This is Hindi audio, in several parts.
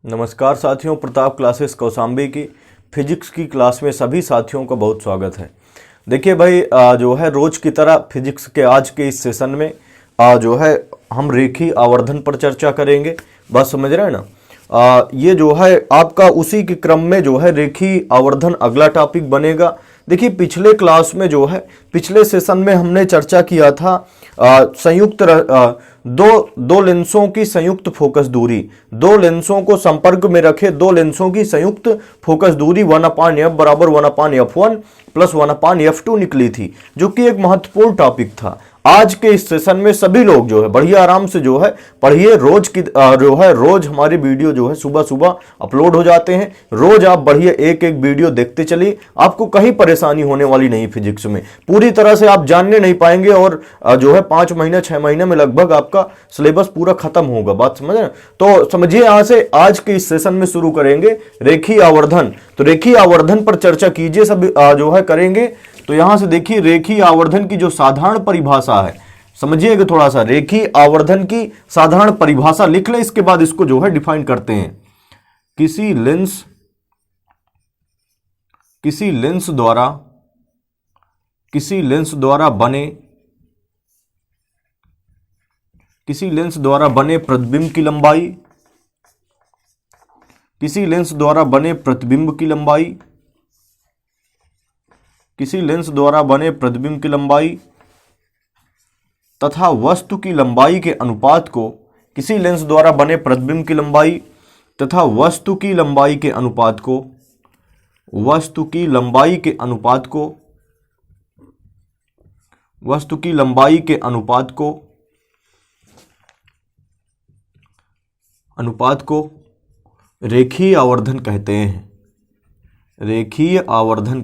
नमस्कार साथियों, प्रताप क्लासेस कौसाम्बी की फिजिक्स की क्लास में सभी साथियों का बहुत स्वागत है। देखिए भाई, जो है रोज की तरह फिजिक्स के आज के इस सेशन में जो है हम रेखीय आवर्धन पर चर्चा करेंगे। बात समझ रहे हैं ना। ये जो है आपका उसी के क्रम में जो है रेखीय आवर्धन अगला टॉपिक बनेगा। देखिए पिछले क्लास में जो है पिछले सेशन में हमने चर्चा किया था संयुक्त दो लेंसों की संयुक्त फोकस दूरी, दो लेंसों को संपर्क में रखे दो लेंसों की संयुक्त फोकस दूरी 1/f बराबर 1/f1 प्लस 1/f2 निकली थी, जो कि एक महत्वपूर्ण टॉपिक था। आज के इस सेशन में सभी लोग जो है बढ़िया आराम से जो है पढ़िए। रोज की जो है रोज हमारे वीडियो जो है सुबह सुबह अपलोड हो जाते हैं। रोज आप बढ़िया एक एक वीडियो देखते चलिए, आपको कहीं परेशानी होने वाली नहीं। फिजिक्स में पूरी तरह से आप जानने नहीं पाएंगे और जो है 5 महीने 6 महीने में लगभग आपका सिलेबस पूरा खत्म होगा। बात समझ रहे हैं? तो समझिए यहां से आज के इस सेशन में शुरू करेंगे रेखीय आवर्धन। तो रेखीय आवर्धन पर चर्चा कीजिए, सब जो है करेंगे। तो यहां से देखिए रेखीय आवर्धन की जो साधारण परिभाषा है, समझिएगा थोड़ा सा। रेखीय आवर्धन की साधारण परिभाषा लिख लें, इसके बाद इसको जो है डिफाइन करते हैं। किसी लेंस द्वारा बने प्रतिबिंब की लंबाई, किसी लेंस द्वारा बने प्रतिबिंब की लंबाई तथा वस्तु की लंबाई के अनुपात को, किसी लेंस द्वारा बने प्रतिबिंब की लंबाई तथा वस्तु की लंबाई के अनुपात को रेखीय आवर्धन कहते हैं। रेखीय आवर्धन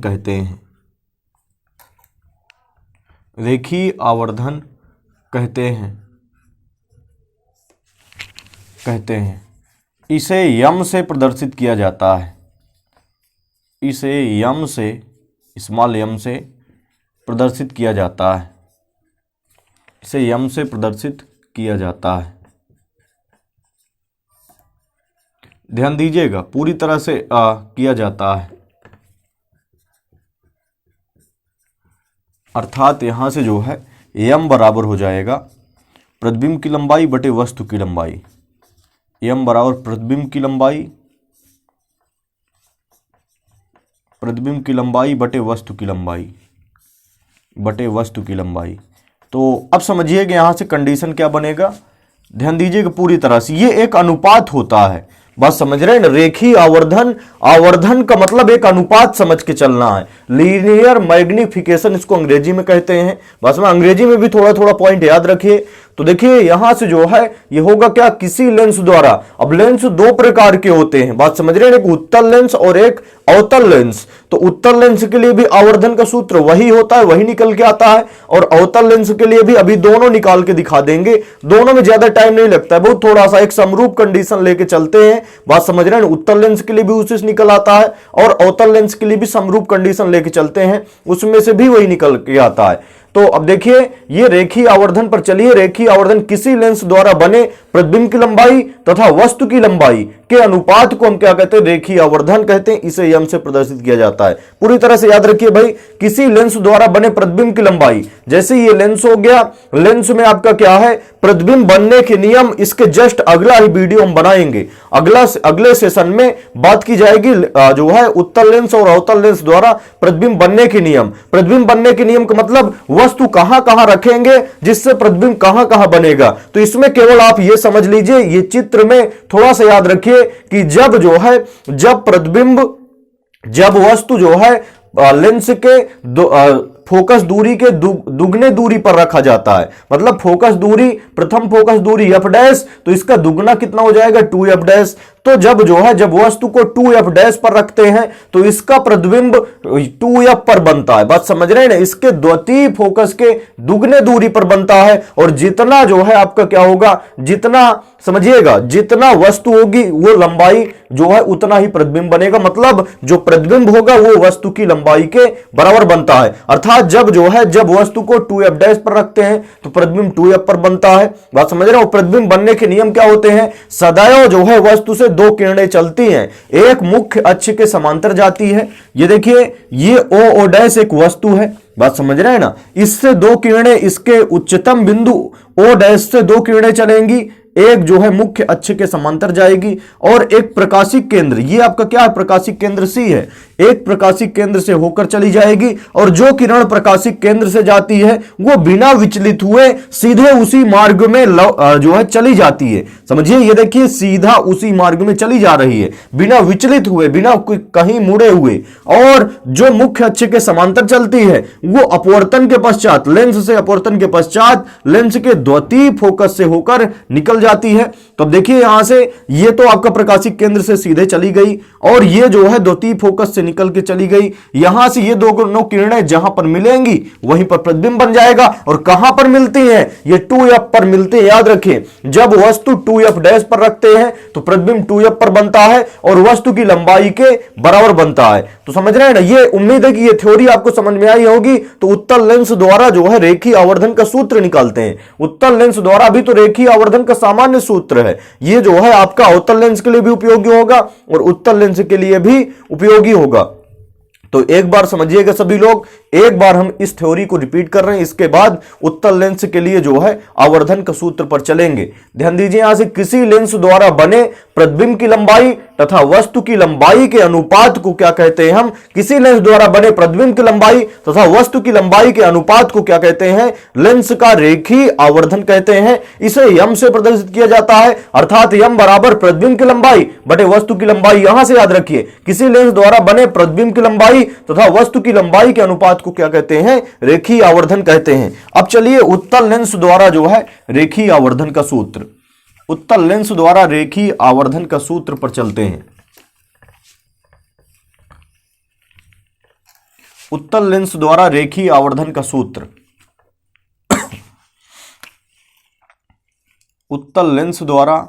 कहते हैं। इसे यम से प्रदर्शित किया जाता है। इसे यम से, स्मॉल यम से प्रदर्शित किया जाता है। इसे यम से प्रदर्शित किया जाता है। ध्यान दीजिएगा, पूरी तरह से किया जाता है। अर्थात यहां से जो है यम बराबर हो जाएगा प्रतिबिंब की लंबाई बटे वस्तु की लंबाई। यम बराबर प्रतिबिंब की लंबाई बटे वस्तु की लंबाई। तो अब समझिए कि यहां से कंडीशन क्या बनेगा। ध्यान दीजिएगा पूरी तरह से, ये एक अनुपात होता है। बात समझ रहे हैं ना। रेखीय आवर्धन का मतलब एक अनुपात समझ के चलना है। लीनियर मैग्निफिकेशन इसको अंग्रेजी में कहते हैं। बस में अंग्रेजी में भी थोड़ा थोड़ा पॉइंट याद रखिए। तो देखिए यहां से जो है ये होगा क्या, किसी लेंस द्वारा। अब लेंस दो प्रकार के होते हैं, बात समझ रहे हैं, एक उत्तल लेंस और एक अवतल लेंस। तो उत्तल लेंस के लिए भी आवर्धन का सूत्र वही होता है, वही निकल के आता है। और अवतल लेंस के लिए भी अभी दोनों निकाल के दिखा देंगे। दोनों में ज्यादा टाइम नहीं लगता है, बहुत थोड़ा सा एक समरूप कंडीशन लेके चलते हैं। बात समझ रहे हैं। उत्तल लेंस के लिए भी उसी से निकल आता है और अवतल लेंस के लिए भी समरूप कंडीशन लेके चलते हैं, उसमें से भी वही निकल के आता है। तो अब देखिए ये रेखीय आवर्धन पर चलिए। रेखीय आवर्धन किसी लेंस द्वारा बने प्रतिबिंब की लंबाई तथा वस्तु की लंबाई के अनुपात को हम क्या कहते हैं, रेखीय आवर्धन कहते हैं। इसे यम से प्रदर्शित किया जाता है। पूरी तरह से याद रखिए भाई, किसी लेंस द्वारा बने प्रतिबिंब की लंबाई, जैसे ये लेंस हो गया, लेंस में आपका क्या है प्रतिबिंब बनने के नियम, इसके जस्ट अगला ही वीडियो हम बनाएंगे। अगले सेशन में बात की जाएगी जो है उत्तल लेंस और अवतल लेंस द्वारा प्रतिबिंब बनने के नियम। प्रतिबिंब बनने के नियम का मतलब वस्तु कहां कहां रखेंगे जिससे प्रतिबिंब कहां कहां बनेगा। तो इसमें केवल आप ये समझ लीजिए, ये चित्र में थोड़ा सा याद रखिए कि जब वस्तु जो है लेंस के फोकस दूरी के दुगने दूरी पर रखा जाता है, मतलब फोकस दूरी, प्रथम फोकस दूरी f डैश, तो इसका दुगना कितना हो जाएगा 2f डैश। तो जब वस्तु को 2f डैश पर रखते हैं तो इसका प्रतिबिंब 2f पर बनता है। बात समझ रहे हैं ना। इसके द्वितीय फोकस के दुगने दूरी पर बनता है और जितना जो है आपका क्या होगा, जितना समझिएगा, जितना वस्तु होगी वो लंबाई जो है उतना ही प्रतिबिंब बनेगा। मतलब जो प्रतिबिंब होगा वो वस्तु की लंबाई के बराबर बनता है। अर्थात जब वस्तु को 2f डैश पर रखते हैं तो प्रतिबिंब 2f पर बनता है। बात समझ रहे हो। प्रतिबिंब बनने के नियम क्या होते हैं, सदैव जो है वस्तु से दो किरणें चलती हैं, एक मुख्य अक्ष के समांतर जाती है। ये देखिए, ये ओ डैश एक वस्तु है, बात समझ रहे हैं ना। इससे दो किरणें इसके उच्चतम बिंदु ओ डैश से दो किरणें चलेंगी, एक जो है मुख्य अक्ष के समांतर जाएगी, और एक प्रकाशिक केंद्र, ये आपका क्या है, प्रकाशिक केंद्र सी है, एक प्रकाशिक केंद्र से होकर चली जाएगी, और जो किरण प्रकाशिक केंद्र से जाती है वो बिना विचलित हुए सीधे उसी मार्ग में जो है चली जाती है। समझिए, ये देखिए सीधा उसी मार्ग में चली जा रही है, बिना विचलित हुए, बिना कहीं मुड़े हुए। और जो मुख्य अक्ष के समांतर चलती है वो अपवर्तन के पश्चात, लेंस से अपवर्तन के पश्चात लेंस के द्वितीय फोकस से होकर निकल जाती है। तो अब देखिए, यहां से ये तो आपका प्रकाशिक केंद्र से सीधे चली गई, और ये जो है द्वितीय फोकस से निकल के चली गई। यहां से ये दोनों किरणें जहां पर मिलेंगी वहीं पर प्रतिबिंब बन जाएगा। और कहां पर मिलती हैं, ये 2f पर मिलते हैं। याद रखें, जब वस्तु 2f डैश पर रखते हैं तो प्रतिबिंब 2f पर बनता है और वस्तु की लंबाई के बराबर बनता है। तो समझ रहे हैं ना, ये उम्मीद है कि ये थ्योरी आपको समझ में आई होगी। तो उत्तल लेंस द्वारा जो है रेखीय आवर्धन का सूत्र निकालते हैं। उत्तल लेंस द्वारा भी तो रेखीय आवर्धन का सामान्य सूत्र है, ये जो है आपका अवतल लेंस के लिए भी उपयोगी होगा और उत्तल लेंस के लिए भी उपयोगी होगा। तो एक बार समझिएगा सभी लोग, एक बार हम इस थ्योरी को रिपीट कर रहे हैं, इसके बाद उत्तल लेंस के लिए जो है आवर्धन का सूत्र पर चलेंगे। ध्यान दीजिए, यहां से किसी लेंस द्वारा बने प्रतिबिंब की लंबाई तथा वस्तु की लंबाई के अनुपात को क्या कहते हैं हम, किसी लेंस द्वारा बने प्रतिबिंब की लंबाई तथा वस्तु की लंबाई के अनुपात को क्या कहते हैं, लेंस का रेखीय आवर्धन कहते हैं। इसे यम से प्रदर्शित किया जाता है, अर्थात यम बराबर प्रतिबिंब की लंबाई बटे वस्तु की लंबाई। यहां से याद रखिए, किसी लेंस द्वारा बने प्रतिबिंब की लंबाई तथा वस्तु की लंबाई के अनुपात को क्या कहते हैं, रेखीय आवर्धन कहते हैं। अब चलिए उत्तल लेंस द्वारा जो है रेखीय आवर्धन का सूत्र, उत्तल लेंस द्वारा रेखीय आवर्धन का सूत्र पर चलते हैं। उत्तल लेंस द्वारा रेखीय आवर्धन का सूत्र, उत्तल लेंस द्वारा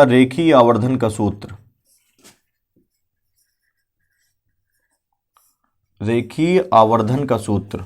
रेखीय आवर्धन का सूत्र, रेखीय आवर्धन का सूत्र,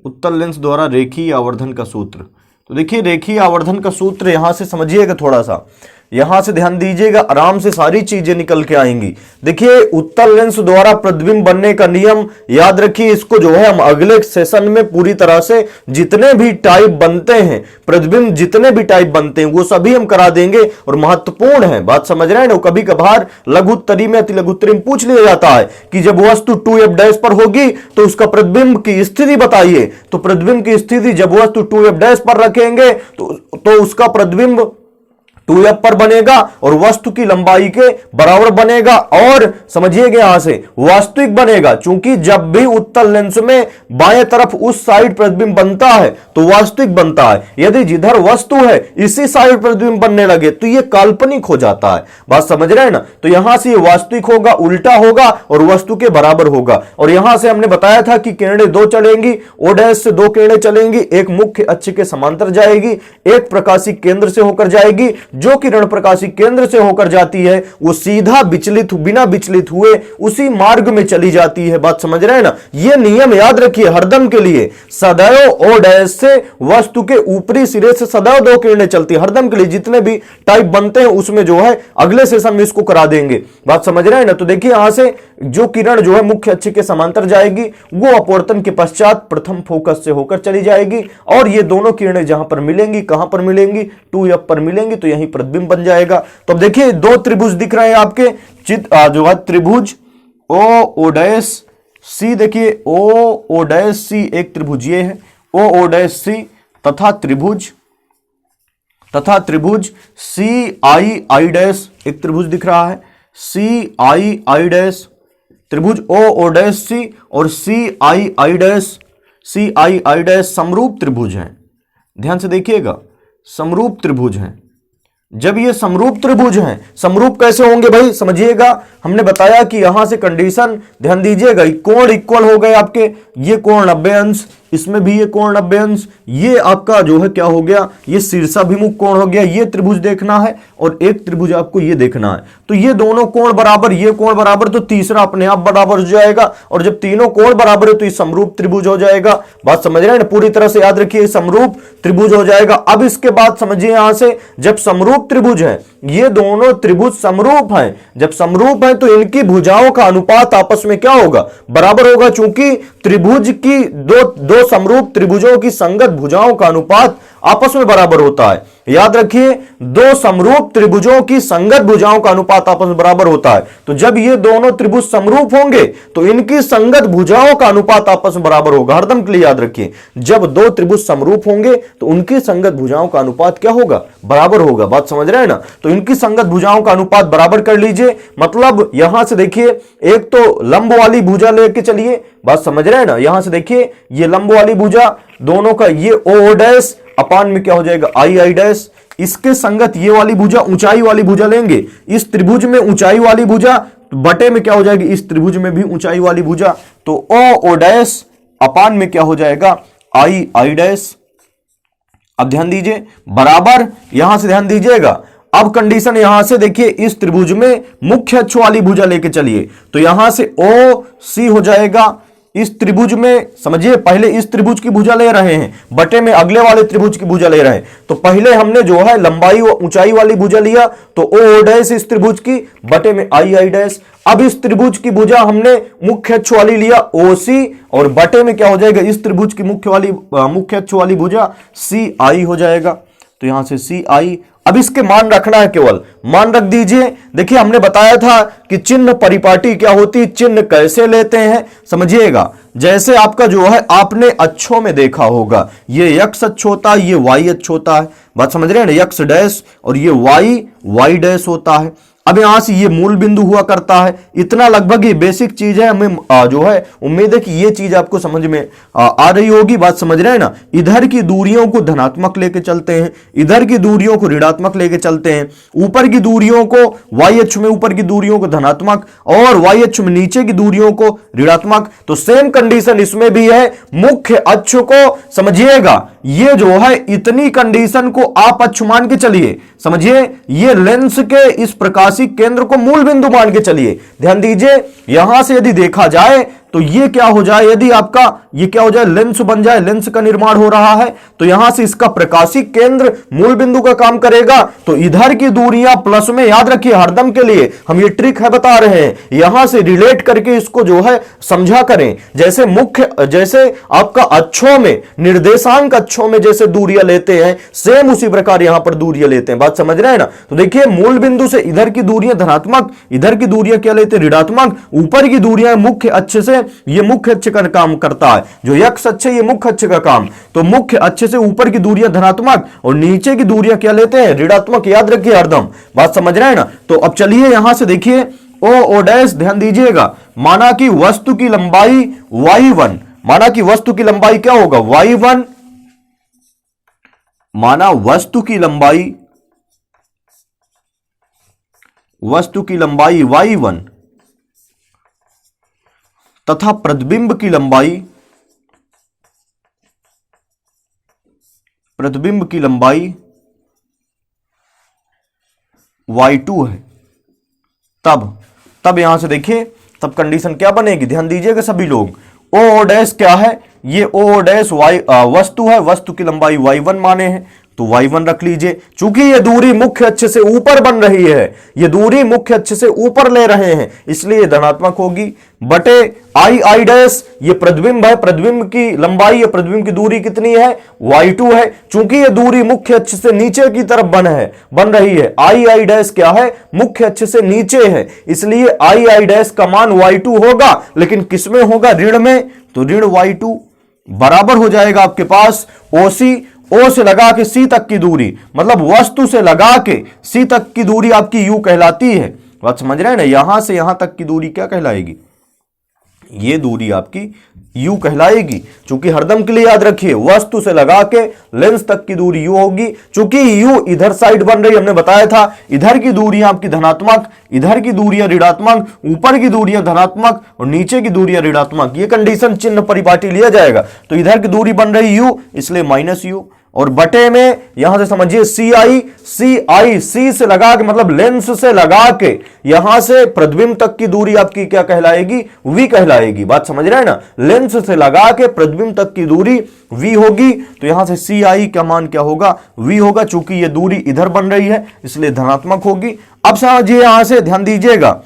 उत्तल लेंस द्वारा रेखीय आवर्धन का सूत्र। तो देखिए, रेखीय आवर्धन का सूत्र यहां से समझिएगा, थोड़ा सा यहां से ध्यान दीजिएगा, आराम से सारी चीजें निकल के आएंगी। देखिए, उत्तल लेंस द्वारा प्रतिबिंब बनने का नियम याद रखिए, इसको जो है हम अगले सेशन में पूरी तरह से जितने भी टाइप बनते हैं, प्रतिबिंब जितने भी टाइप बनते हैं वो सभी हम करा देंगे और महत्वपूर्ण है, बात समझ रहे हैं ना। कभी कभार लघुत्तरी में, अति लघुत्तरी में पूछ लिया जाता है कि जब वस्तु 2f डैश पर होगी तो उसका प्रतिबिंब की स्थिति बताइए। तो प्रतिबिंब की स्थिति जब वस्तु 2f डैश पर रखेंगे तो उसका प्रतिबिंब 2f पर बनेगा और वस्तु की लंबाई के बराबर बनेगा, और समझिएगा यहां से वास्तविक बनेगा, क्योंकि जब भी उत्तल लेंस में बाएं तरफ उस साइड प्रतिबिंब बनता है तो वास्तविक बनता है। यदि जिधर वस्तु है इसी साइड प्रतिबिंब बनने लगे तो यह काल्पनिक हो जाता है, बात समझ रहे हैं ना। तो यहां से ये वास्तविक होगा, उल्टा होगा और वस्तु के बराबर होगा। और यहां से हमने बताया था कि किरणें दो चलेंगी, ओ डैश से दो किरणें चलेंगी, एक मुख्य अक्ष के समांतर जाएगी, एक प्रकाशिक केंद्र से होकर जाएगी। जो किरण प्रकाशिक केंद्र से होकर जाती है वो सीधा बिना विचलित हुए उसी मार्ग में चली जाती है, बात समझ रहे हैं ना। ये नियम याद रखिए हरदम के लिए, सदैव ओ डैश से वस्तु के ऊपरी सिरे से सदैव दो किरणें चलती है, हरदम के लिए। जितने भी टाइप बनते हैं उसमें जो है अगले सेशन में इसको करा देंगे, बात समझ रहे हैं ना। तो देखिए, यहां से जो किरण जो है मुख्य अक्ष के समांतर जाएगी वो अपवर्तन के पश्चात प्रथम फोकस से होकर चली जाएगी, और ये दोनों किरणें जहां पर मिलेंगी, कहां पर मिलेंगी, 2f पर मिलेंगी, तो यहीं प्रतिबिंब बन जाएगा। तो अब देखिए, दो त्रिभुज दिख रहे हैं आपके, जो है त्रिभुज ओ डैश सी, देखिए ओ डैश सी एक त्रिभुज ये है, ओ डैश सी, तथा त्रिभुज सी आई डैश एक त्रिभुज दिख रहा है, सी आई डैश, त्रिभुज ओ डैश सी और सी आई डैश समरूप त्रिभुज हैं। ध्यान से देखिएगा, समरूप त्रिभुज हैं। जब ये समरूप त्रिभुज हैं, समरूप कैसे होंगे भाई समझिएगा, हमने बताया कि यहां से कंडीशन ध्यान दीजिएगा, कोण इक्वल हो गए आपके, ये कोण 90 अंश, इसमें भी ये कोण 90 अंश, ये आपका जो है क्या हो गया, ये शीर्षाभिमुख कोण हो गया। ये त्रिभुज देखना है और एक त्रिभुज आपको ये देखना है। तो ये दोनों कोण बराबर, ये कोण बराबर, तो तीसरा अपने आप बराबर हो जाएगा। और जब तीनों कोण बराबर है तो ये समरूप त्रिभुज हो जाएगा। बात समझ रहे हैं ना, पूरी तरह से याद रखिए, समरूप त्रिभुज हो जाएगा। अब इसके बाद समझिए यहां से, जब समरूप त्रिभुज है, ये दोनों त्रिभुज समरूप हैं, जब समरूप है तो इनकी भुजाओं का अनुपात आपस में क्या होगा, बराबर होगा। चूंकि त्रिभुज की दो समरूप त्रिभुजों की संगत भुजाओं का अनुपात आपस में बराबर होता है। याद रखिए, दो समरूप त्रिभुजों की संगत भुजाओं का अनुपात आपस में बराबर होता है। तो जब ये दोनों त्रिभुज समरूप होंगे तो इनकी संगत भुजाओं का अनुपात आपस में बराबर होगा। हरदम के लिए याद रखिए, जब दो त्रिभुज समरूप होंगे तो उनकी संगत भुजाओं का अनुपात क्या होगा, बराबर होगा। बात समझ रहे हैं ना, तो इनकी संगत भुजाओं का अनुपात बराबर कर लीजिए। मतलब यहां से देखिए, एक तो लंब वाली भुजा लेके चलिए, बात समझ रहे हैं ना, यहां से देखिए ये लंब वाली भुजा, दोनों का ये ओ डैश अपान में क्या हो जाएगा, आई आई डैश। इसके संगत ये वाली भुजा, ऊंचाई वाली भुजा लेंगे, इस त्रिभुज में ऊंचाई वाली भुजा, तो बटे में क्या हो जाएगी, इस त्रिभुज में भी ऊंचाई वाली भुजा, तो ओ डैश अपान में क्या हो जाएगा, आई आई डैश। अब ध्यान दीजिए, बराबर, यहां से ध्यान दीजिएगा। अब कंडीशन यहां से देखिए, इस त्रिभुज में मुख्य अक्ष वाली भुजा लेके चलिए, तो यहां से ओ सी हो जाएगा। इस त्रिभुज में समझिए, पहले इस त्रिभुज की भुजा ले रहे हैं, बटे में अगले वाले त्रिभुज की भुजा ले रहे हैं। तो पहले हमने जो है लंबाई व ऊंचाई वाली भुजा लिया, तो ओ डैश इस त्रिभुज की, बटे में आई आई डैश। अब इस त्रिभुज की भुजा हमने मुख्य अक्ष वाली लिया, ओ सी, और बटे में क्या हो जाएगा, इस त्रिभुज की मुख्य अक्ष वाली भुजा सी आई हो जाएगा। तो यहां से सी आई। अब इसके मान रखना है, केवल मान रख दीजिए। देखिए, हमने बताया था कि चिन्ह परिपाटी क्या होती, चिन्ह कैसे लेते हैं, समझिएगा। जैसे आपका जो है, आपने अक्षों में देखा होगा, ये एक्स अक्ष होता है, ये वाई अक्ष होता है। बात समझ रहे हैं ना, एक्स डैश और ये वाई डैश होता है। अब यहां से ये मूल बिंदु हुआ करता है। इतना लगभग ये बेसिक चीज है, हमें जो है उम्मीद है कि ये चीज आपको समझ में आ रही होगी। बात समझ रहे हैं ना, इधर की दूरियों को धनात्मक लेके चलते हैं, इधर की दूरियों को ऋणात्मक लेके चलते हैं, ऊपर की दूरियों को वाई अक्ष में ऊपर की दूरियों को धनात्मक और वाई अक्ष में नीचे की दूरियों को ऋणात्मक। तो सेम कंडीशन इसमें भी है। मुख्य अक्ष को समझिएगा, ये जो है इतनी कंडीशन को आप अक्ष मान के चलिए, समझिए, ये लेंस के इस प्रकाशिक केंद्र को मूल बिंदु मान के चलिए। ध्यान दीजिए, यहां से यदि देखा जाए तो ये क्या हो जाए, यदि आपका ये क्या हो जाए, लेंस बन जाए, लेंस का निर्माण हो रहा है, तो यहां से इसका प्रकाशिक केंद्र मूल बिंदु का काम करेगा। तो इधर की दूरियां प्लस में, याद रखिए, हरदम के लिए हम ये ट्रिक है बता रहे हैं, यहां से रिलेट करके इसको जो है समझा करें। जैसे आपका अक्षों में, निर्देशांक अक्षों में जैसे दूरियां लेते हैं, सेम उसी प्रकार यहां पर दूरियां लेते हैं। बात समझ रहे हैं ना। तो देखिए, मूल बिंदु से इधर की दूरियां धनात्मक, इधर की दूरियां क्या लेते हैं, ऋणात्मक। ऊपर की दूरियां मुख्य अक्ष से, ये मुख्य अक्ष का काम करता है, जो एक्स अक्ष है ये मुख्य अक्ष का काम। तो मुख्य अक्ष से ऊपर की दूरियां धनात्मक और नीचे की दूरियां क्या लेते हैं, ऋणात्मक। याद रखिए हरदम, बात समझ रहे हैं ना। तो अब चलिए यहां से देखिए, ओ डैश, ध्यान दीजिएगा, माना कि वस्तु की लंबाई y1, माना कि वस्तु की लंबाई क्या होगा, y1, माना वस्तु की लंबाई y1 तथा प्रतिबिंब की लंबाई y2 है। तब यहां से देखिए, तब कंडीशन क्या बनेगी, ध्यान दीजिएगा सभी लोग। ओ डैश क्या है, ये ओ डैश वस्तु है, वस्तु की लंबाई y1 माने हैं, तो y1 रख लीजिए। चूंकि ये दूरी मुख्य अक्ष से ऊपर बन रही है, ये दूरी मुख्य अक्ष से ऊपर ले रहे हैं, इसलिए धनात्मक होगी। बटे आई डैश, ये प्रतिबिंब है, प्रतिबिंब की लंबाई या प्रतिबिंब की दूरी कितनी है, y2 है। चूंकि ये दूरी मुख्य अक्ष से नीचे की तरफ बन रही है, आई डैश क्या है, मुख्य अक्ष से नीचे है, इसलिए आई डैश का मान y2 होगा। लेकिन किसमें होगा, ऋण में, तो ऋण y2 बराबर हो जाएगा आपके पास OC, ओ से लगा के सी तक की दूरी, मतलब वस्तु से लगा के सी तक की दूरी आपकी यू कहलाती है। बात समझ रहे हैं ना, यहां से यहां तक की दूरी क्या कहलाएगी, ये दूरी आपकी u कहलाएगी। चूंकि हरदम के लिए याद रखिए वस्तु से लगा के लेंस तक की दूरी u होगी। चूंकि u इधर साइड बन रही, हमने बताया था इधर की दूरियां आपकी धनात्मक, इधर की दूरियां ऋणात्मक, ऊपर की दूरियां धनात्मक और नीचे की दूरियां ऋणात्मक। ये कंडीशन चिन्ह परिपाटी लिया जाएगा। तो इधर की दूरी बन रही u, इसलिए माइनस u, और बटे में यहां से समझिए CI C से लगा के मतलब लेंस से लगा के यहां से प्रतिबिंब तक की दूरी आपकी क्या कहलाएगी, v कहलाएगी। बात समझ रहे हैं ना, लेंस से लगा के प्रतिबिंब तक की दूरी v होगी। तो यहां से CI का मान क्या होगा, v होगा। चूंकि ये दूरी इधर बन रही है इसलिए धनात्मक होगी। अब समझिए यहां से ध्यान दीजिएगा,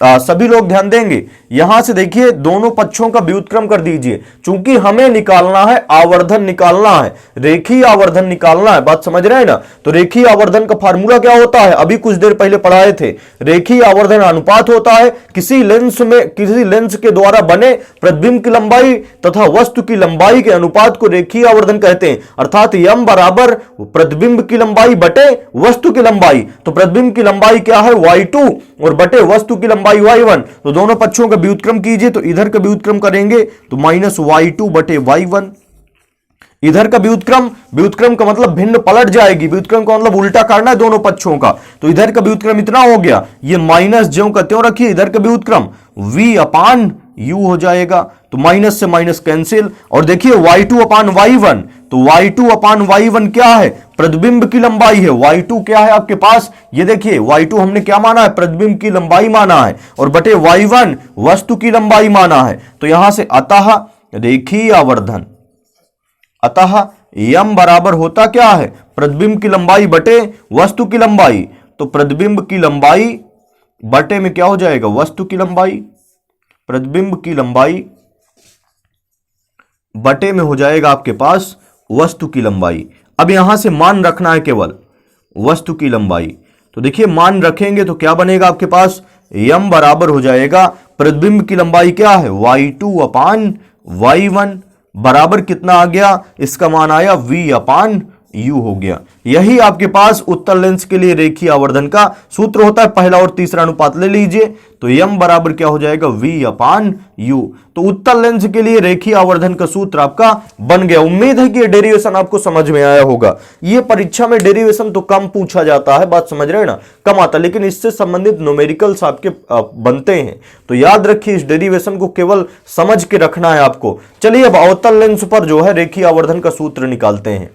सभी लोग ध्यान देंगे। यहां से देखिए दोनों पक्षों का व्युत्क्रम कर दीजिए। चूंकि हमें निकालना है आवर्धन, निकालना है रेखीय आवर्धन निकालना है। बात समझ रहे हैं ना। तो रेखीय आवर्धन का फार्मूला क्या होता है, अभी कुछ देर पहले पढ़ाए थे। रेखीय आवर्धन अनुपात होता है किसी लेंस के द्वारा बने प्रतिबिंब की लंबाई तथा वस्तु की लंबाई के अनुपात को रेखीय आवर्धन कहते हैं। अर्थात m बराबर प्रतिबिंब की लंबाई बटे वस्तु की लंबाई। तो प्रतिबिंब की लंबाई क्या है, y2 और बटे वस्तु की लंबाई y1। तो दोनों पक्षों का व्युत्क्रम कीजिए। तो इधर का व्युत्क्रम करेंगे तो माइनस y2 बटे y1। इधर का व्युत्क्रम का मतलब भिन्न पलट जाएगी, व्युत्क्रम का मतलब उल्टा करना है दोनों पक्षों का। तो इधर का व्युत्क्रम इतना हो गया, ये माइनस ज्यों का त्यों रखिए। इधर का व्युत्क्रम v अपान u हो जाएगा। तो माइनस से माइनस कैंसिल, और देखिए y2 अपान y1। तो y2 अपान y1 क्या है, प्रतिबिंब की लंबाई है। y2 क्या है आपके पास, ये देखिए y2 हमने क्या माना है, प्रतिबिंब की लंबाई माना है, और बटे y1 वस्तु की लंबाई माना है। तो यहां से अतः रेखीय आवर्धन, अतः m बराबर होता क्या है, प्रतिबिंब की लंबाई बटे वस्तु की लंबाई। तो प्रतिबिंब की लंबाई बटे में क्या हो जाएगा, वस्तु की लंबाई। प्रतिबिंब की लंबाई बटे में हो जाएगा आपके पास वस्तु की लंबाई। अब यहां से मान रखना है केवल वस्तु की लंबाई। तो देखिए मान रखेंगे तो क्या बनेगा आपके पास, m बराबर हो जाएगा प्रतिबिंब की लंबाई क्या है, y2 अपान y1 बराबर कितना आ गया, इसका मान आया v अपान u हो गया। यही आपके पास उत्तल लेंस के लिए रेखीय आवर्धन का सूत्र होता है। पहला और तीसरा अनुपात ले लीजिए। तो m बराबर क्या हो जाएगा, v अपान u। तो उत्तल लेंस के लिए रेखीय आवर्धन का सूत्र आपका बन गया। उम्मीद है कि ये डेरिवेशन आपको समझ में आया होगा। ये परीक्षा में डेरिवेशन तो कम पूछा जाता है, बात समझ रहे हैं ना, कम आता, लेकिन इससे संबंधित न्यूमेरिकल्स आपके बनते हैं। तो याद रखिए इस डेरिवेशन को केवल समझ के रखना है आपको। चलिए अब अवतल लेंस पर जो है रेखीय आवर्धन का सूत्र निकालते हैं।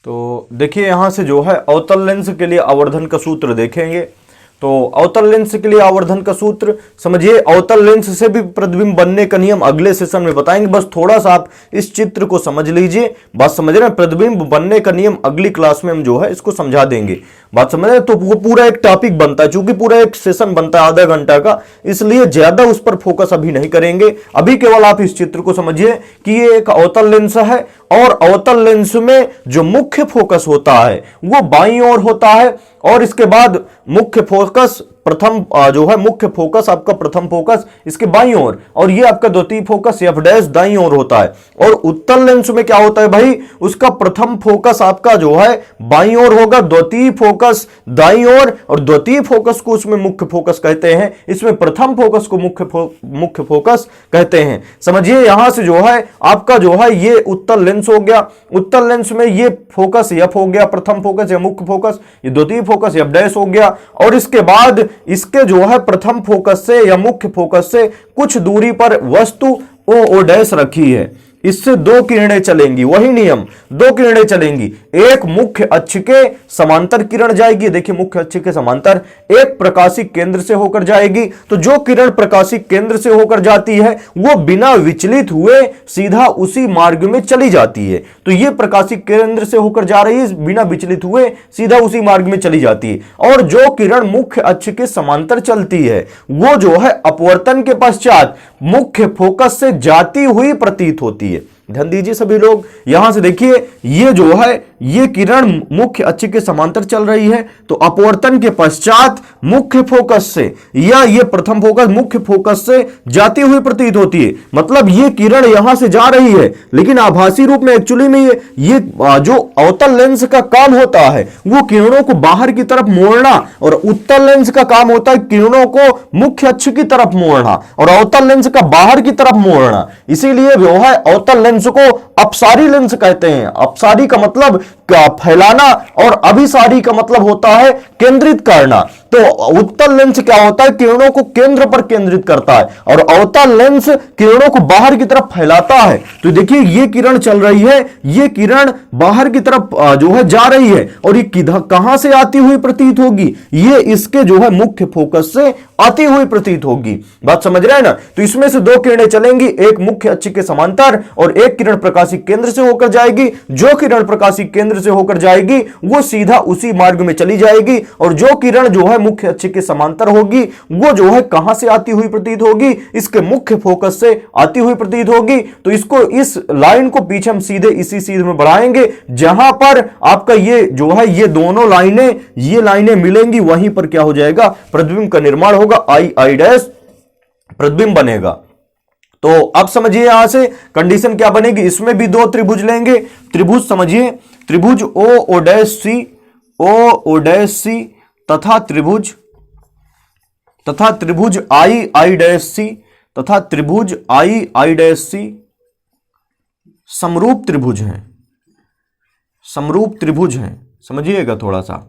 तो देखिए यहां से जो है अवतल लेंस के लिए आवर्धन का सूत्र देखेंगे। तो अवतल लेंस के लिए आवर्धन का सूत्र समझिए, अवतल लेंस से भी प्रतिबिंब बनने का नियम अगले सेशन में बताएंगे। बस थोड़ा सा आप इस चित्र को समझ लीजिए। बात समझ रहे हैं, प्रतिबिंब बनने का नियम अगली क्लास में हम जो है इसको समझा देंगे। बात समझ रहे हैं। तो वो पूरा एक टॉपिक बनता है, चूंकि पूरा एक सेशन बनता है आधा घंटा का, इसलिए ज्यादा उस पर फोकस अभी नहीं करेंगे। अभी केवल आप इस चित्र को समझिए कि ये एक अवतल लेंस है, और अवतल लेंस में जो मुख्य फोकस होता है वो बाईं ओर होता है, और इसके बाद मुख्य फोकस प्रथम जो है मुख्य फोकस आपका प्रथम फोकस इसके बाईं ओर, और ये आपका द्वितीय फोकस f डैश दाईं ओर होता है। और उत्तल लेंस में क्या होता है भाई, उसका प्रथम फोकस आपका जो है बाईं ओर होगा, द्वितीय फोकस दाईं ओर, और द्वितीय फोकस को उसमें मुख्य फोकस कहते हैं, इसमें प्रथम फोकस को मुख्य फोकस कहते हैं। समझिए यहां से जो है आपका जो है ये उत्तल लेंस हो गया। उत्तल लेंस में ये फोकस f हो गया प्रथम फोकस या मुख्य फोकस, ये द्वितीय फोकस f डैश हो गया, और इसके बाद इसके जो है प्रथम फोकस से या मुख्य फोकस से कुछ दूरी पर वस्तु o डैश रखी है। इससे दो किरणें चलेंगी, वही नियम, दो किरणें चलेंगी। एक मुख्य अक्ष के समांतर किरण जाएगी, देखिए मुख्य अक्ष के समांतर, एक प्रकाशिक केंद्र से होकर जाएगी। तो जो किरण प्रकाशिक केंद्र से होकर जाती है वो बिना विचलित हुए सीधा उसी मार्ग में चली जाती है। तो ये प्रकाशिक केंद्र से होकर जा रही है, बिना विचलित हुए सीधा उसी मार्ग में चली जाती है। और जो किरण मुख्य अक्ष के समांतर चलती है वो जो है अपवर्तन के पश्चात मुख्य फोकस से जाती हुई प्रतीत होती है। ध्यान दीजिए सभी लोग, यहां से देखिए ये जो है ये किरण मुख्य अक्ष के समांतर चल रही है, तो अपवर्तन के पश्चात मुख्य फोकस से या ये प्रथम फोकस मुख्य फोकस से जाती हुई प्रतीत होती है। मतलब ये किरण यहां से जा रही है, लेकिन आभासी रूप में एक्चुअली में ये जो अवतल लेंस का काम होता है वो किरणों को बाहर की तरफ मोड़ना, और उत्तल लेंस का काम होता है किरणों को मुख्य अक्ष की तरफ मोड़ना, और अवतल लेंस का बाहर की तरफ मोड़ना। इसीलिए जो है अवतल लेंस को अपसारी लेंस कहते हैं। अपसारी का मतलब फैलाना और अभिसारी का मतलब होता है केंद्रित करना। तो उत्तल लेंस क्या होता है, किरणों को केंद्र पर केंद्रित करता है, और अवतल लेंस किरणों को बाहर की तरफ फैलाता है। तो देखिए ये किरण चल रही है, ये किरण बाहर की तरफ जो है जा रही है, और ये कहां से आती हुई प्रतीत होगी, ये इसके जो है मुख्य फोकस से आती हुई प्रतीत होगी। बात समझ रहे हैं ना। तो इसमें से दो किरणें चलेंगी, एक मुख्य अक्ष के समांतर और एक किरण प्रकाशिक केंद्र से होकर जाएगी। जो किरण प्रकाशिक केंद्र से होकर जाएगी वो सीधा उसी मार्ग में चली जाएगी, और जो किरण जो है मुख्य अक्ष के समांतर होगी वो जो है कहां से आती हुई प्रतीत होगी, इसके मुख्य फोकस से आती हुई प्रतीत होगी। तो इसको इस लाइन को पीछे हम सीधे इसी सीध में बढ़ाएंगे, जहां पर आपका ये जो है ये दोनों लाइनें ये लाइनें मिलेंगी, वहीं पर क्या हो जाएगा, प्रतिबिंब का निर्माण होगा, आई डैश प्रतिबिंब बनेगा। तो अब समझिए यहां से कंडीशन क्या बनेगी, इसमें भी दो त्रिभुज लेंगे। त्रिभुज समझिए, त्रिभुज ओ डैश सी तथा त्रिभुज आई डैश सी तथा त्रिभुज आई डैश सी समरूप त्रिभुज हैं, समरूप त्रिभुज हैं। समझिएगा थोड़ा सा,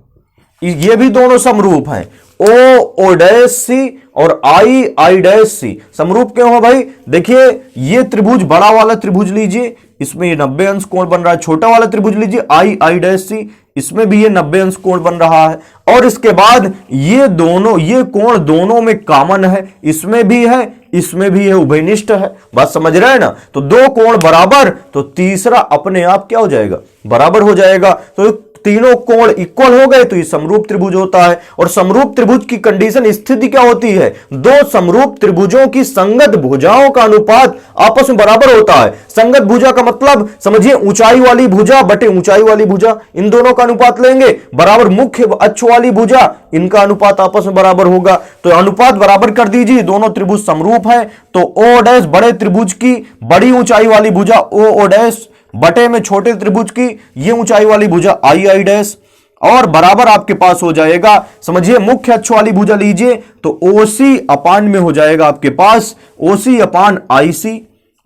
ये भी दोनों समरूप हैं, ओ डैश सी और आई डैश सी समरूप क्यों है भाई। देखिए ये त्रिभुज बड़ा वाला त्रिभुज लीजिए, इसमें ये 90 अंश कोण बन रहा है। छोटा वाला त्रिभुज लीजिए आई डैश सी, इसमें भी ये 90 अंश कोण बन रहा है। और इसके बाद ये दोनों ये कोण दोनों में कॉमन है, इसमें भी है इसमें भी है, उभयनिष्ठ है। बात समझ रहे हैं ना। तो दो कोण बराबर, तो तीसरा अपने आप क्या हो जाएगा, बराबर हो जाएगा। तो तीनों कोण इक्वल हो गए तो ये समरूप त्रिभुज होता है। और समरूप त्रिभुज की कंडीशन स्थिति क्या होती है, दो समरूप त्रिभुजों की संगत भुजाओं का अनुपात आपस में बराबर होता है। संगत भुजा का मतलब समझिए ऊंचाई वाली भुजा बटे ऊंचाई वाली भुजा, इन दोनों का अनुपात लेंगे, बराबर मुख्य अक्ष वाली भुजा, इनका अनुपात आपस में बराबर होगा। तो अनुपात बराबर कर दीजिए, दोनों त्रिभुज समरूप हैं। तो ओ डैश बड़े त्रिभुज की बड़ी ऊंचाई वाली भुजा ओ डैश बटे में छोटे त्रिभुज की ये ऊंचाई वाली भुजा आई डैश, और बराबर आपके पास हो जाएगा, समझिए मुख्य अक्ष वाली भुजा लीजिए तो ओसी अपान में हो जाएगा आपके पास ओसी अपान आई सी।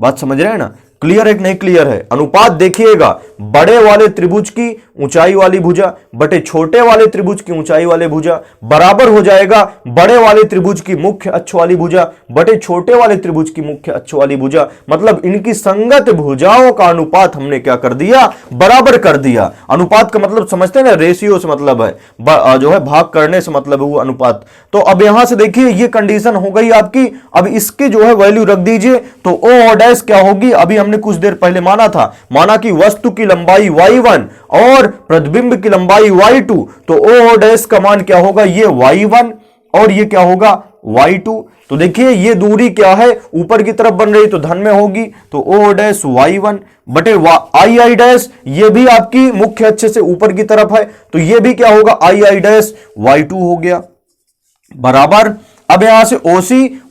बात समझ रहे हैं ना, क्लियर है कि नहीं क्लियर है। अनुपात देखिएगा, बड़े वाले त्रिभुज की ऊंचाई वाली भुजा बटे छोटे वाले त्रिभुज की ऊंचाई वाले भुजा बराबर हो जाएगा बड़े वाले त्रिभुज की मुख्य अक्ष वाली भुजा बटे छोटे वाले त्रिभुज की मुख्य अक्ष वाली भुजा। मतलब इनकी संगत भुजाओं का अनुपात हमने क्या कर दिया, बराबर कर दिया। अनुपात का मतलब समझते हैं ना, रेशियो से मतलब है, जो है भाग करने से मतलब है वो अनुपात। तो अब यहां से देखिए ये कंडीशन हो गई आपकी। अब इसकी जो है वैल्यू रख दीजिए, तो ओ डैश क्या होगी, अभी हमने कुछ देर पहले माना कि वस्तु की लंबाई y1 और प्रतिबिंब की लंबाई y2, तो ओ डैश का मान क्या होगा, ये y1 और ये क्या होगा y2। तो देखिए ये दूरी क्या है, ऊपर की तरफ बन रही तो धन में होगी, तो ओ डैश y1 बटे आई डैश, ये भी आपकी मुख्य अक्ष से ऊपर की तरफ है तो ये भी क्या होगा आई डैश y2 हो गया बराबर। अब यहां से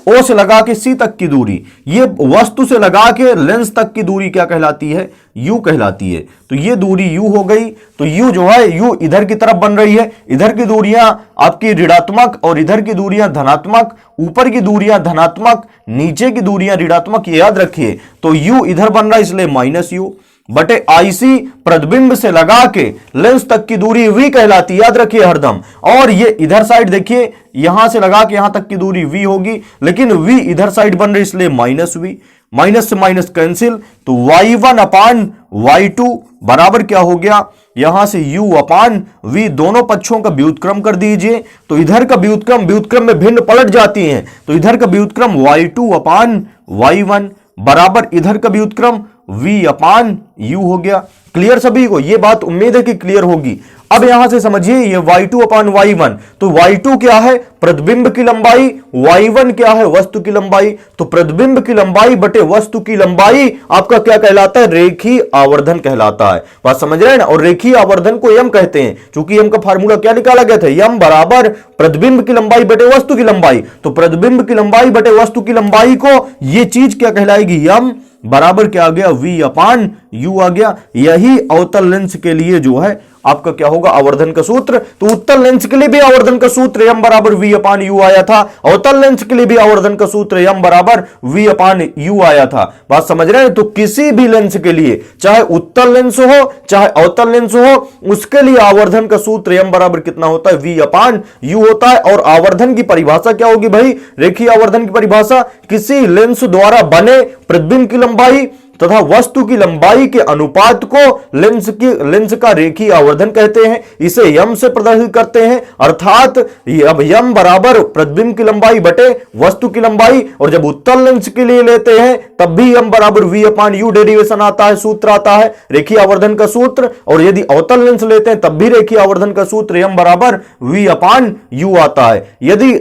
ओ से लगा के सी तक की दूरी, ये वस्तु से लगा के लेंस तक की दूरी क्या कहलाती है, यू कहलाती है। तो ये दूरी यू हो गई। तो यू जो है यू इधर की तरफ बन रही है, इधर की दूरियां आपकी ऋणात्मक और इधर की दूरियां धनात्मक, ऊपर की दूरियां धनात्मक नीचे की दूरियां ऋणात्मक, ये याद रखिए। तो यू इधर बन रहा है इसलिए माइनस यू बटे आईसी प्रतिबिंब से लगा के लेंस तक की दूरी वी कहलाती, याद रखिए हरदम। और ये इधर साइड देखिए, यहां से लगा के यहां तक की दूरी वी होगी, लेकिन वी इधर साइड बन रही इसलिए माइनस वी, माइनस से माइनस कैंसिल, तो y1 अपान y2 बराबर क्या हो गया, यहां से u अपान v, दोनों पक्षों का व्युत्क्रम कर दीजिए। तो इधर का व्युत्क्रम में भिन्न पलट जाती हैं, तो इधर का व्युत्क्रम y2 अपान y1 बराबर इधर का व्युत्क्रम v अपान u हो गया। क्लियर सभी को, ये बात उम्मीद है कि क्लियर होगी। अब यहां से समझिए ये y2 अपान y1, तो y2 क्या है, प्रतिबिंब की लंबाई, y1 क्या है, वस्तु की लंबाई। तो प्रतिबिंब की लंबाई बटे वस्तु की लंबाई आपका क्या कहलाता है, रेखीय आवर्धन कहलाता है। बात समझ रहे हैं ना। और रेखीय आवर्धन को यम कहते हैं, क्योंकि यम का फार्मूला क्या निकाला गया था, यम बराबर प्रतिबिंब की लंबाई बटे वस्तु की लंबाई। तो प्रतिबिंब की लंबाई बटे वस्तु की लंबाई को ये चीज क्या कहलाएगी, यम बराबर क्या आ गया, v अपान u आ गया। यही अवतल लेंस के लिए जो है आपका क्या होगा, आवर्धन का सूत्र। तो उत्तल लेंस के लिए भी आवर्धन का सूत्र m बराबर v अपान u आया था, अवतल लेंस के लिए भी आवर्धन का सूत्र m बराबर v अपान u आया था। बात समझ रहे हैं। तो किसी भी लेंस के लिए, चाहे उत्तल लेंस हो चाहे अवतल लेंस हो, उसके लिए आवर्धन का सूत्र m बराबर कितना होता है, v अपान u होता है। और आवर्धन की परिभाषा क्या होगी भाई, रेखीय आवर्धन की परिभाषा, किसी लेंस द्वारा बने प्रतिबिंब की लंबाई तथा वस्तु की लंबाई के अनुपात को लेंस का रेखीय आवर्धन कहते हैं। इसे यम से प्रदर्शित करते हैं, अर्थात अब यम बराबर प्रतिबिंब की लंबाई बटे वस्तु की लंबाई। और जब उत्तल लेंस के लिए लेते हैं तब भी यम बराबर v अपान u डेरिवेशन आता है, सूत्र आता है रेखीय आवर्धन का सूत्र। और यदि अवतल लेंस लेते हैं तब भी रेखीय आवर्धन का सूत्र यम बराबर v अपान u आता है। यदि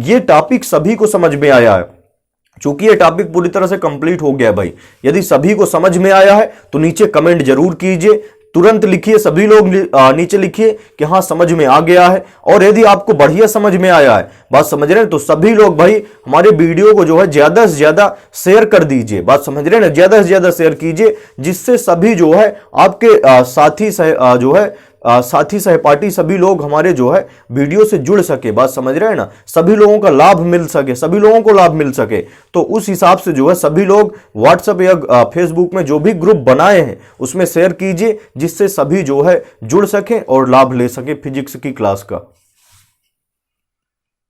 ये टॉपिक सभी को समझ में आया है, चूंकि ये टॉपिक पूरी तरह से कंप्लीट हो गया भाई, यदि सभी को समझ में आया है तो नीचे कमेंट जरूर कीजिए, तुरंत लिखिए, सभी लोग नीचे लिखिए कि हाँ समझ में आ गया है। और यदि आपको बढ़िया समझ में आया है, बात समझ रहे हैं, तो सभी लोग भाई हमारे वीडियो को जो है ज्यादा से ज्यादा शेयर कर दीजिए। बात समझ रहे हैं ना, ज्यादा से ज्यादा शेयर कीजिए, जिससे सभी जो है आपके साथी सहपाठी सभी लोग हमारे जो है वीडियो से जुड़ सके। बात समझ रहे हैं ना, सभी लोगों का लाभ मिल सके, सभी लोगों को लाभ मिल सके। तो उस हिसाब से जो है सभी लोग व्हाट्सएप या फेसबुक में जो भी ग्रुप बनाए हैं उसमें शेयर कीजिए, जिससे सभी जो है जुड़ सके और लाभ ले सके फिजिक्स की क्लास का।